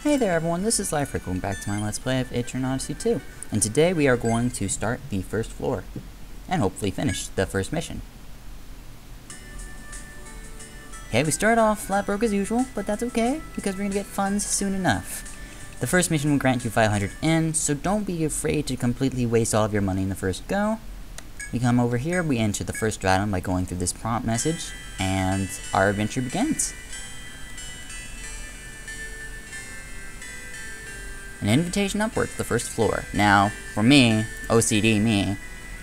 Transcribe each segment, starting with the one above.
Hey there everyone, this is Life. Welcome back to my Let's Play of Etrian Odyssey 2. And today we are going to start the first floor. And hopefully finish the first mission. Okay, we start off flat broke as usual, but that's okay, because we're going to get funds soon enough. The first mission will grant you 500 N, so don't be afraid to completely waste all of your money in the first go. We come over here, we enter the first stratum by going through this prompt message, and our adventure begins. An invitation upward to the first floor. Now, for me, OCD me,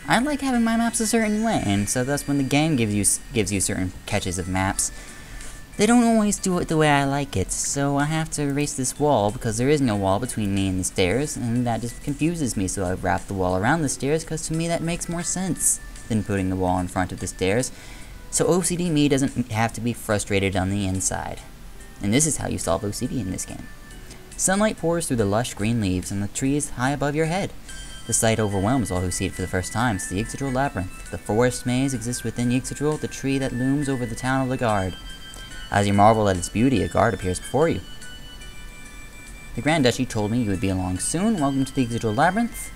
I like having my maps a certain way, and so that's when the game gives you certain catches of maps. They don't always do it the way I like it, so I have to erase this wall because there is no wall between me and the stairs, and that just confuses me, so I've wrapped the wall around the stairs because to me that makes more sense than putting the wall in front of the stairs. So OCD me doesn't have to be frustrated on the inside. And this is how you solve OCD in this game. Sunlight pours through the lush green leaves and the trees high above your head. The sight overwhelms all who see it for the first time. It's the Yggdrasil Labyrinth. The forest maze exists within Yggdrasil, the tree that looms over the town of the Guard. As you marvel at its beauty, a guard appears before you. The Grand Duchy told me you would be along soon. Welcome to the Yggdrasil Labyrinth.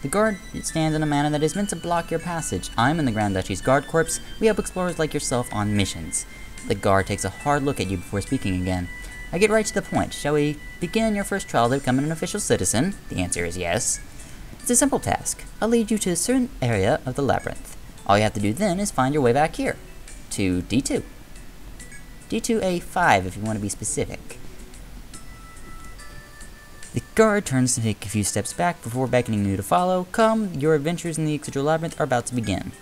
The guard stands in a manner that is meant to block your passage. I'm in the Grand Duchy's guard corps. We help explorers like yourself on missions. The guard takes a hard look at you before speaking again. I get right to the point. Shall we begin your first trial to become an official citizen? The answer is yes. It's a simple task. I'll lead you to a certain area of the labyrinth. All you have to do then is find your way back here, to D2. D2A5 if you want to be specific. The guard turns to take a few steps back before beckoning you to follow. Come, your adventures in the Yggdrasil Labyrinth are about to begin.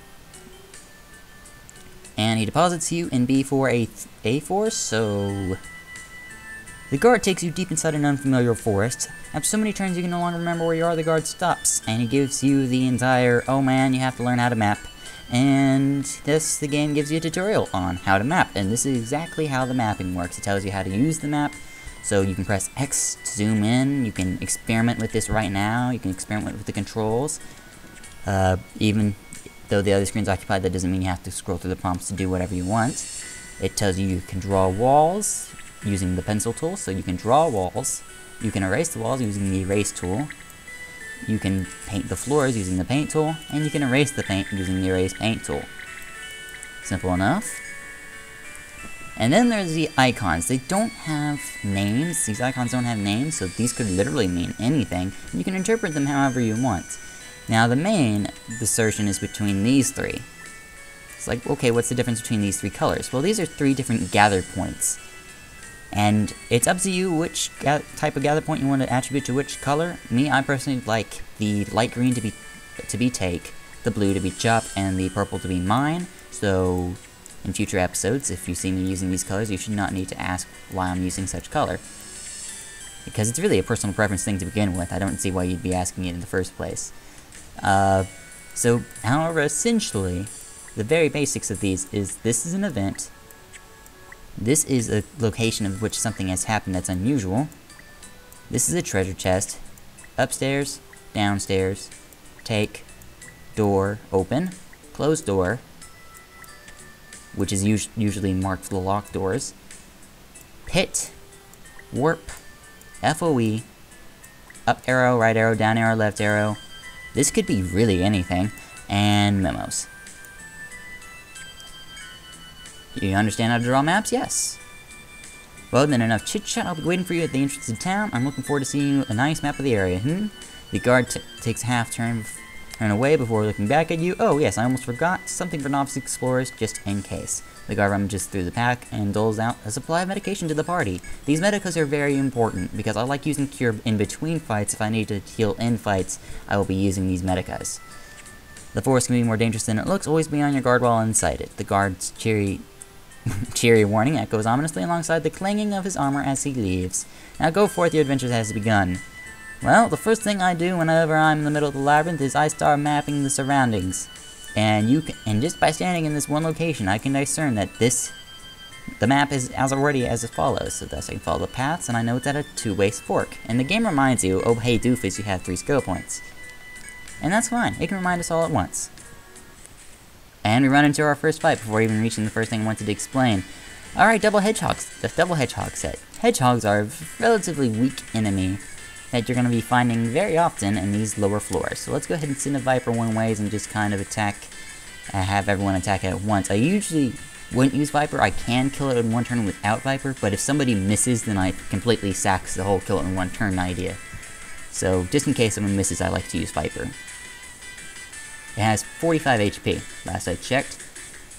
And he deposits you in B4A4, so... The guard takes you deep inside an unfamiliar forest. After so many turns you can no longer remember where you are, the guard stops, and he gives you the entire, oh man, you have to learn how to map. And the game gives you a tutorial on how to map, and this is exactly how the mapping works. It tells you how to use the map, so you can press X to zoom in, you can experiment with this right now, you can experiment with the controls. Even though the other screen's occupied, that doesn't mean you have to scroll through the prompts to do whatever you want. It tells you can draw walls using the pencil tool, so you can draw walls. You can erase the walls using the erase tool. You can paint the floors using the paint tool, and you can erase the paint using the erase paint tool. Simple enough. And then there's the icons. They don't have names. These icons don't have names, so these could literally mean anything. You can interpret them however you want. Now the main assertion is between these three. It's like, okay, what's the difference between these three colors? Well, these are three different gather points. And it's up to you which type of gather point you want to attribute to which color. Me, I personally like the light green to be take, the blue to be Chup, and the purple to be mine. So, in future episodes, if you see me using these colors, you should not need to ask why I'm using such color. Because it's really a personal preference thing to begin with. I don't see why you'd be asking it in the first place. However, essentially, the very basics of these is this is an event. This is a location of which something has happened that's unusual. This is a treasure chest. Upstairs, downstairs, take, door, open, close door, which is usually marked for the locked doors, pit, warp, FOE, up arrow, right arrow, down arrow, left arrow. This could be really anything, and memos. You understand how to draw maps? Yes. Well, then enough chit-chat. I'll be waiting for you at the entrance of town. I'm looking forward to seeing a nice map of the area. The guard takes a half turn away before looking back at you. Oh, yes, I almost forgot. Something for novice explorers, just in case. The guard rummages through the pack and doles out a supply of medication to the party. These medicas are very important, because I like using cure in between fights. If I need to heal in fights, I will be using these medicas. The forest can be more dangerous than it looks. Always be on your guard while inside it. The guard's cheery warning echoes ominously alongside the clanging of his armor as he leaves. Now go forth, your adventure has begun. Well, the first thing I do whenever I'm in the middle of the labyrinth is I start mapping the surroundings. And just by standing in this one location, I can discern that the map is as follows. So thus I can follow the paths, and I know it's at a two-way fork. And the game reminds you, oh hey doofus, you have 3 skill points. And that's fine, it can remind us all at once. And we run into our first fight before even reaching the first thing I wanted to explain. Alright, double hedgehogs. The double hedgehog set. Hedgehogs are a relatively weak enemy that you're going to be finding very often in these lower floors. So let's go ahead and send a Viper one ways and just kind of attack, have everyone attack it at once. I usually wouldn't use Viper. I can kill it in one turn without Viper, but if somebody misses, then I completely sacks the whole kill it in one turn idea. So just in case someone misses, I like to use Viper. It has 45 HP, last I checked.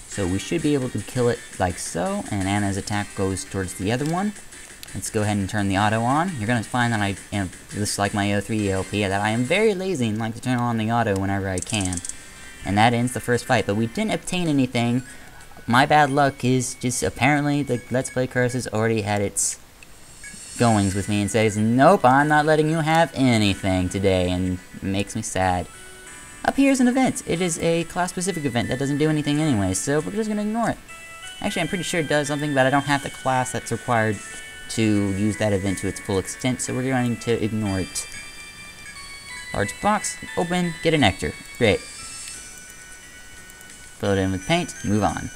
So we should be able to kill it like so, and Anna's attack goes towards the other one. Let's go ahead and turn the auto on. You're going to find that just like my O3 LP, that I am very lazy and like to turn on the auto whenever I can. And that ends the first fight, but we didn't obtain anything. My bad luck is just apparently the Let's Play curse has already had its goings with me and says, nope, I'm not letting you have anything today, and it makes me sad. Up here is an event. It is a class-specific event that doesn't do anything anyway, so we're just going to ignore it. Actually, I'm pretty sure it does something, but I don't have the class that's required to use that event to its full extent, so we're going to ignore it. Large box, open, get a nectar. Great. Fill it in with paint, move on.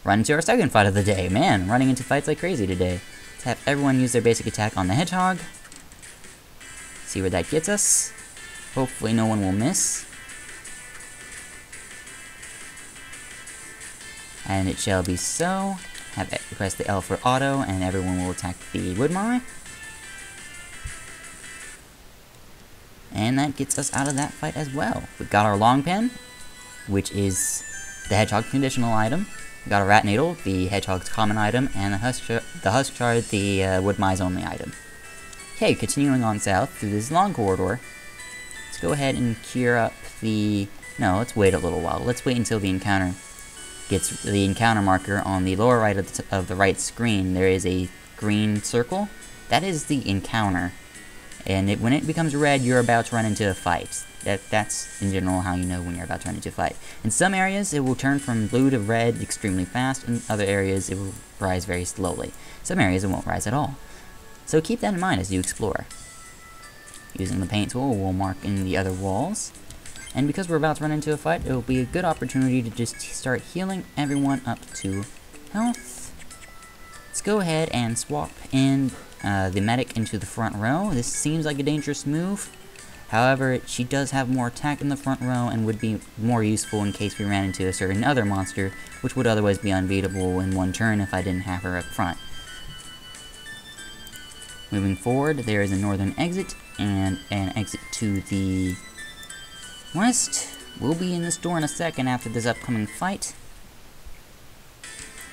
Run into our second fight of the day. Man, running into fights like crazy today. Let's have everyone use their basic attack on the hedgehog. See where that gets us. Hopefully no one will miss. And it shall be so. Have it press the L for auto, and everyone will attack the woodmine. And that gets us out of that fight as well. We've got our long pen, which is the hedgehog conditional item. We got a rat needle, the hedgehog's common item, and the husk shard, the woodmine's only item. Okay, continuing on south through this long corridor. Let's go ahead and cure up the... No, let's wait a little while. Let's wait until the encounter gets the encounter marker on the lower right of the right screen. There is a green circle. That is the encounter. And when it becomes red, you're about to run into a fight. That's, in general, how you know when you're about to run into a fight. In some areas, it will turn from blue to red extremely fast. In other areas, it will rise very slowly. Some areas, it won't rise at all. So keep that in mind as you explore. Using the paint tool, we'll mark in the other walls. And because we're about to run into a fight, it will be a good opportunity to just start healing everyone up to health. Let's go ahead and swap in the medic into the front row. This seems like a dangerous move. However, she does have more attack in the front row and would be more useful in case we ran into a certain other monster, which would otherwise be unbeatable in one turn if I didn't have her up front. Moving forward, there is a northern exit and an exit to the west. We'll be in this door in a second after this upcoming fight.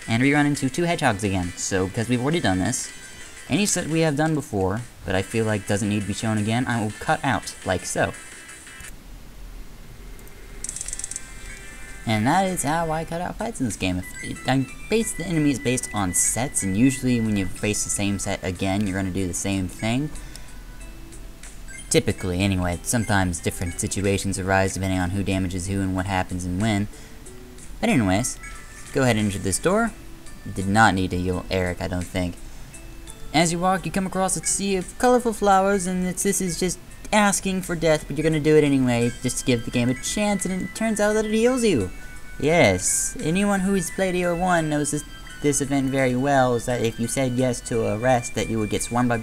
And we run into two hedgehogs again, so because we've already done this, any set we have done before, but I feel like doesn't need to be shown again, I will cut out, like so. And that is how I cut out fights in this game. The enemy is based on sets, and usually when you face the same set again, you're going to do the same thing. Typically, anyway. Sometimes different situations arise depending on who damages who and what happens and when. But anyways, go ahead and enter this door. You did not need to heal Eric, I don't think. As you walk, you come across a sea of colorful flowers, and this is just asking for death, but you're gonna do it anyway, just to give the game a chance, and it turns out that it heals you. Yes, anyone who's played EO1 knows this event very well, is that if you said yes to a rest, that you would get swarmed by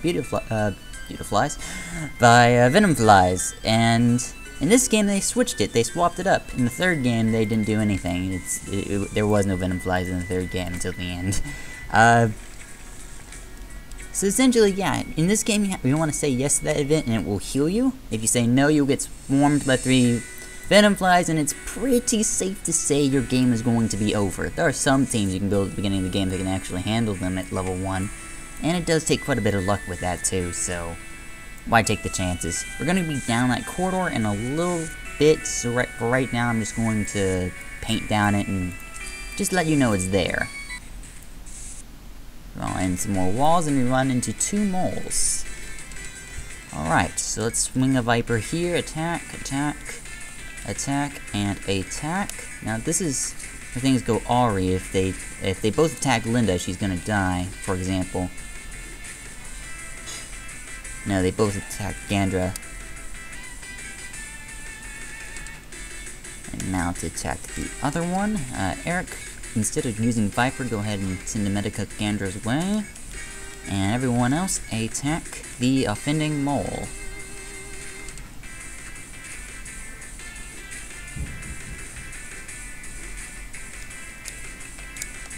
venom flies, and in this game they switched it, they swapped it up. In the third game, they didn't do anything. There was no venom flies in the third game until the end. So essentially, yeah, in this game you want to say yes to that event and it will heal you. If you say no, you'll get swarmed by 3 venom flies, and it's pretty safe to say your game is going to be over. There are some teams you can build at the beginning of the game that can actually handle them at level 1, and it does take quite a bit of luck with that too, so why take the chances? We're going to be down that corridor in a little bit, so right now I'm just going to paint down it and just let you know it's there. Draw in some more walls, and we run into 2 moles. Alright, so let's swing a Viper here. Attack, attack, attack, and attack. Now this is where things go awry. If they both attack Linda, she's gonna die, for example. No, they both attack Gandra. And now to attack the other one. Eric, instead of using Viper, go ahead and send the Medica Gandra's way. And everyone else, attack the offending mole.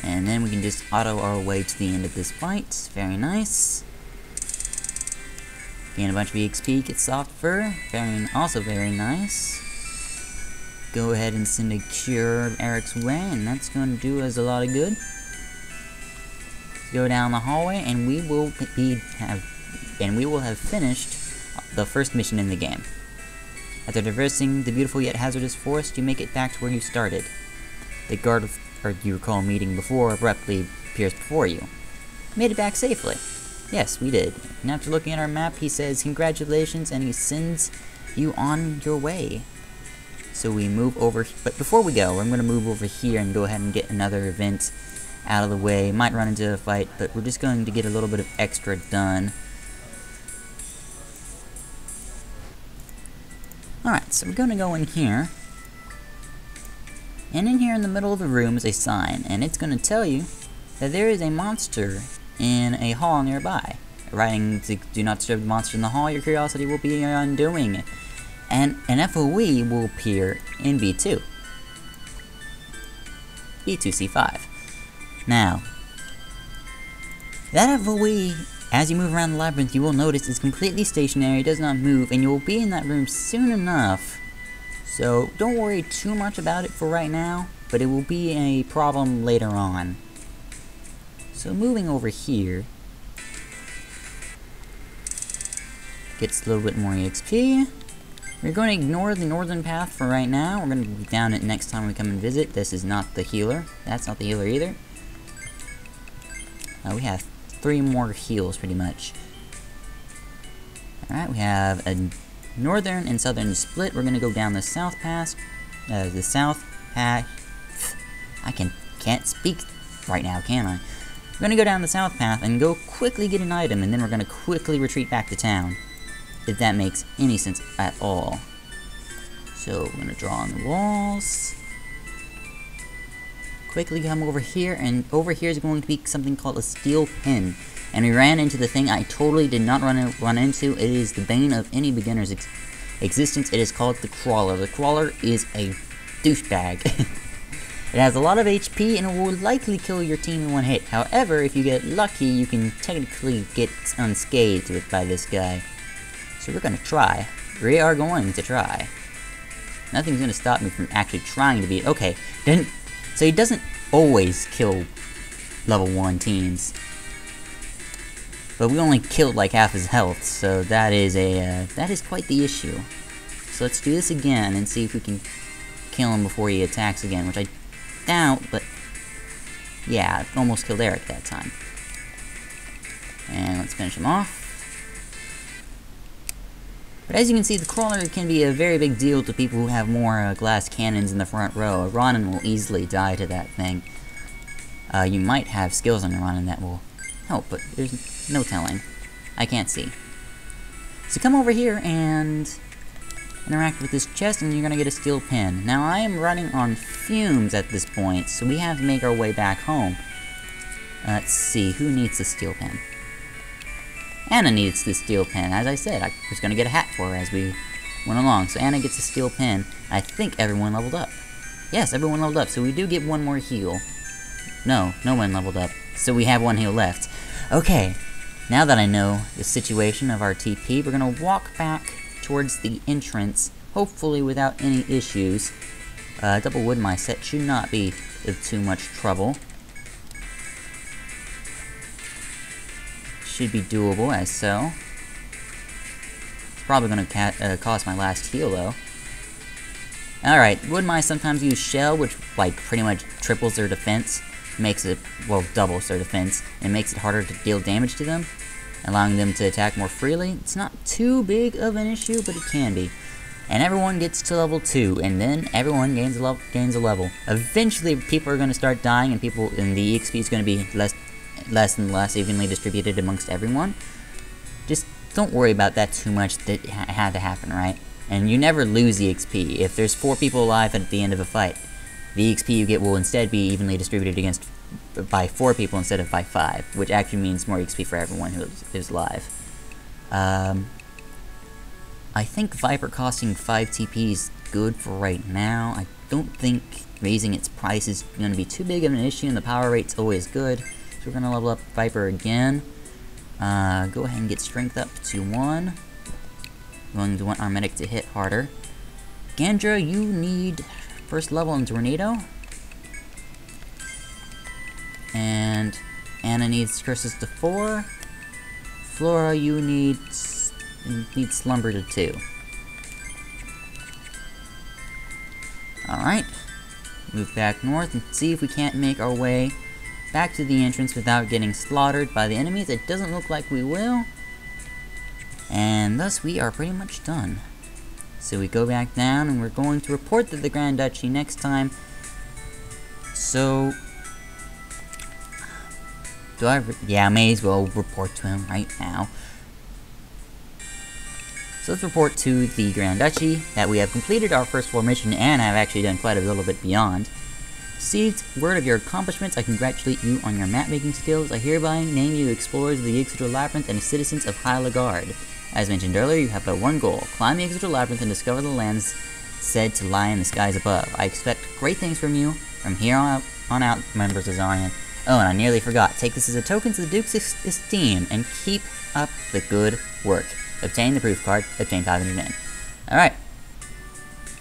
And then we can just auto our way to the end of this fight. Very nice. Gain a bunch of EXP, get soft fur. Also very nice. Go ahead and send a cure Eric's way, and that's going to do us a lot of good. Go down the hallway, and we will have finished the first mission in the game. After traversing the beautiful yet hazardous forest, you make it back to where you started. The guard, you recall meeting before, abruptly appears before you. Made it back safely. Yes, we did. And after looking at our map, he says congratulations, and he sends you on your way. So we move over, but before we go, I'm going to move over here and go ahead and get another event out of the way. Might run into a fight, but we're just going to get a little bit of extra done. Alright, so we're going to go in here. And in here in the middle of the room is a sign, and it's going to tell you that there is a monster in a hall nearby. Writing to do not disturb the monster in the hall, your curiosity will be undoing. And an FOE will appear in B2. B2C5. Now, that FOE, as you move around the labyrinth, you will notice is completely stationary, does not move, and you will be in that room soon enough. So, don't worry too much about it for right now, but it will be a problem later on. So, moving over here, gets a little bit more EXP. We're going to ignore the northern path for right now. We're going to be down it next time we come and visit. This is not the healer. That's not the healer either. We have 3 more heals, pretty much. Alright, we have a northern and southern split. We're going to go down the south path. I can't speak right now, can I? We're going to go down the south path and go quickly get an item, and then we're going to quickly retreat back to town. If that makes any sense at all. So, we're going to draw on the walls. Quickly come over here, and over here is going to be something called a steel pin. And we ran into the thing I totally did not run into. It is the bane of any beginner's existence. It is called the Crawler. The Crawler is a douchebag. It has a lot of HP, and it will likely kill your team in one hit. However, if you get lucky, you can technically get unscathed by this guy. So we're going to try. We are going to try. Nothing's going to stop me from actually trying to beat. Okay, so he doesn't always kill level 1 teams. But we only killed like half his health, so that is quite the issue. So let's do this again and see if we can kill him before he attacks again, which I doubt, but yeah, I almost killed Eric that time. And let's finish him off. But as you can see, the Crawler can be a very big deal to people who have more glass cannons in the front row. A Ronin will easily die to that thing. You might have skills on your Ronin that will help, but there's no telling. I can't see. So come over here and interact with this chest, and you're going to get a steel pin. Now, I am running on fumes at this point, so we have to make our way back home. Let's see, who needs the steel pin? Anna needs the steel pin. As I said, I was going to get a hat for her as we went along. So Anna gets a steel pin. I think everyone leveled up. Yes, everyone leveled up. So we do get one more heal. No one leveled up. So we have 1 heal left. Okay, now that I know the situation of our TP, we're going to walk back towards the entrance, hopefully without any issues. Double wood my set should not be of too much trouble. Should be doable as so. It's probably going to cost my last heal though. Alright, wood mice sometimes use shell, which like pretty much triples their defense, makes it, well, doubles their defense, and makes it harder to deal damage to them, allowing them to attack more freely. It's not too big of an issue, but it can be. And everyone gets to level 2, and then everyone gains a level. Eventually, people are going to start dying, and the EXP is going to be less and less evenly distributed amongst everyone. Just don't worry about that too much. That had to happen, right? And you never lose the XP. If there's 4 people alive at the end of a fight, the XP you get will instead be evenly distributed by 4 people instead of by 5, which actually means more XP for everyone who is live. I think Viper costing 5 TP is good for right now. I don't think raising its price is going to be too big of an issue, and the power rate's always good. So we're going to level up Viper again. Go ahead and get strength up to 1. We're going to want our medic to hit harder. Gandra, you need first level in Tornado. And Anna needs curses to 4. Flora, you need Slumber to 2. Alright. Move back north and see if we can't make our way back to the entrance without getting slaughtered by the enemies. It doesn't look like we will. And thus we are pretty much done. So we go back down and we're going to report to the Grand Duchy next time. So yeah, I may as well report to him right now. So let's report to the Grand Duchy that we have completed our first floor mission and have actually done quite a little bit beyond. Received word of your accomplishments. I congratulate you on your map-making skills. I hereby name you explorers of the Yggdrasil Labyrinth and citizens of High Lagard. As mentioned earlier, you have but one goal: climb the Yggdrasil Labyrinth and discover the lands said to lie in the skies above. I expect great things from you from here on out, members of Zaryan. Oh, and I nearly forgot. Take this as a token to the Duke's esteem and keep up the good work. Obtain the proof card. Obtain 500 yen. Alright.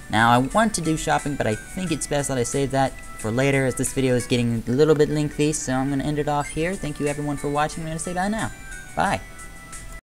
Now, I want to do shopping, but I think it's best that I save that for later, as this video is getting a little bit lengthy, so I'm going to end it off here. Thank you everyone for watching. I'm going to say bye now. Bye.